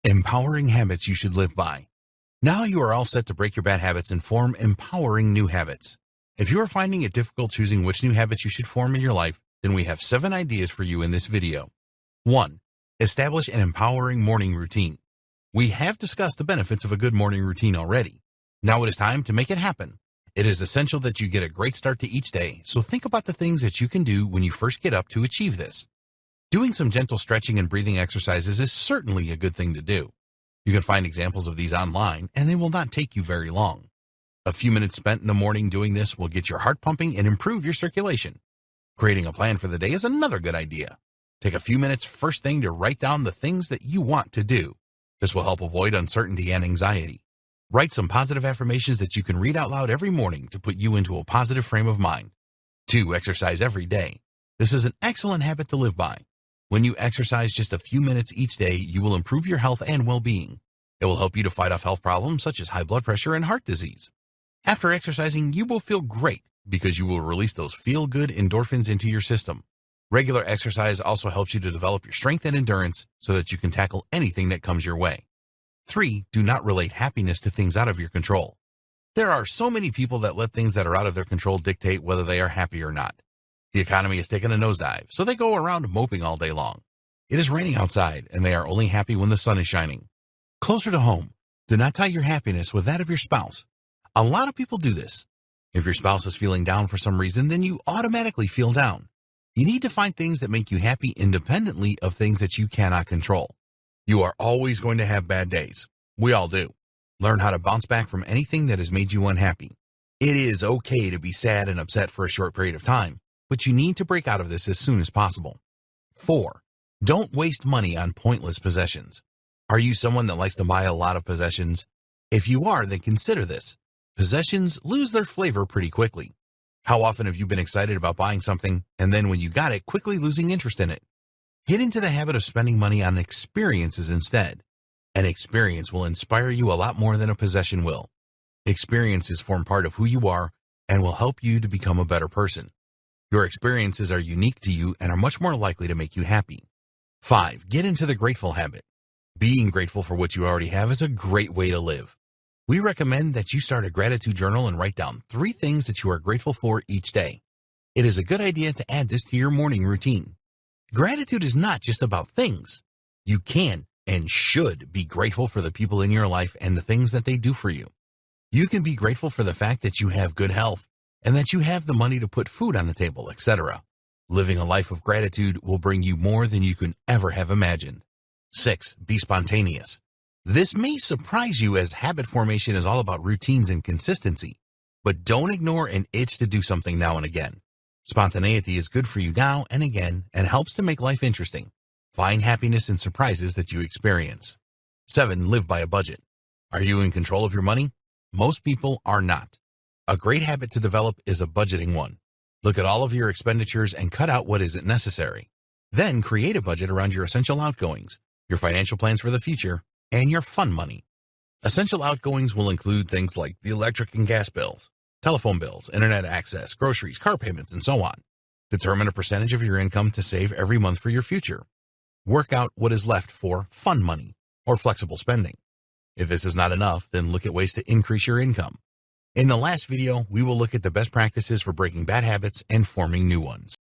Empowering habits you should live by. Now you are all set to break your bad habits and form empowering new habits. If you are finding it difficult choosing which new habits you should form in your life, then we have 7 ideas for you in this video. 1. Establish an empowering morning routine. We have discussed the benefits of a good morning routine already. Now it is time to make it happen. It is essential that you get a great start to each day, so think about the things that you can do when you first get up to achieve this. Doing some gentle stretching and breathing exercises is certainly a good thing to do. You can find examples of these online, and they will not take you very long. A few minutes spent in the morning doing this will get your heart pumping and improve your circulation. Creating a plan for the day is another good idea. Take a few minutes first thing to write down the things that you want to do. This will help avoid uncertainty and anxiety. Write some positive affirmations that you can read out loud every morning to put you into a positive frame of mind. 2. Exercise every day. This is an excellent habit to live by. When you exercise just a few minutes each day, you will improve your health and well-being. It will help you to fight off health problems such as high blood pressure and heart disease. After exercising, you will feel great because you will release those feel-good endorphins into your system. Regular exercise also helps you to develop your strength and endurance so that you can tackle anything that comes your way. 3. Do not relate happiness to things out of your control. There are so many people that let things that are out of their control dictate whether they are happy or not. The economy has taken a nosedive, so they go around moping all day long. It is raining outside, and they are only happy when the sun is shining. Closer to home, do not tie your happiness with that of your spouse. A lot of people do this. If your spouse is feeling down for some reason, then you automatically feel down. You need to find things that make you happy independently of things that you cannot control. You are always going to have bad days. We all do. Learn how to bounce back from anything that has made you unhappy. It is okay to be sad and upset for a short period of time, but you need to break out of this as soon as possible. 4. Don't waste money on pointless possessions. Are you someone that likes to buy a lot of possessions? If you are, then consider this. Possessions lose their flavor pretty quickly. How often have you been excited about buying something, and then when you got it, quickly losing interest in it? Get into the habit of spending money on experiences instead. An experience will inspire you a lot more than a possession will. Experiences form part of who you are and will help you to become a better person. Your experiences are unique to you and are much more likely to make you happy. 5. Get into the grateful habit. Being grateful for what you already have is a great way to live. We recommend that you start a gratitude journal and write down 3 things that you are grateful for each day. It is a good idea to add this to your morning routine. Gratitude is not just about things. You can and should be grateful for the people in your life and the things that they do for you. You can be grateful for the fact that you have good health and that you have the money to put food on the table, etc. Living a life of gratitude will bring you more than you can ever have imagined. 6. Be spontaneous. This may surprise you as habit formation is all about routines and consistency, but don't ignore an itch to do something now and again. Spontaneity is good for you now and again and helps to make life interesting. Find happiness in surprises that you experience. 7. Live by a budget. Are you in control of your money? Most people are not. A great habit to develop is a budgeting one. Look at all of your expenditures and cut out what isn't necessary. Then create a budget around your essential outgoings, your financial plans for the future, and your fun money. Essential outgoings will include things like the electric and gas bills, telephone bills, internet access, groceries, car payments, and so on. Determine a percentage of your income to save every month for your future. Work out what is left for fun money or flexible spending. If this is not enough, then look at ways to increase your income. In the last video, we will look at the best practices for breaking bad habits and forming new ones.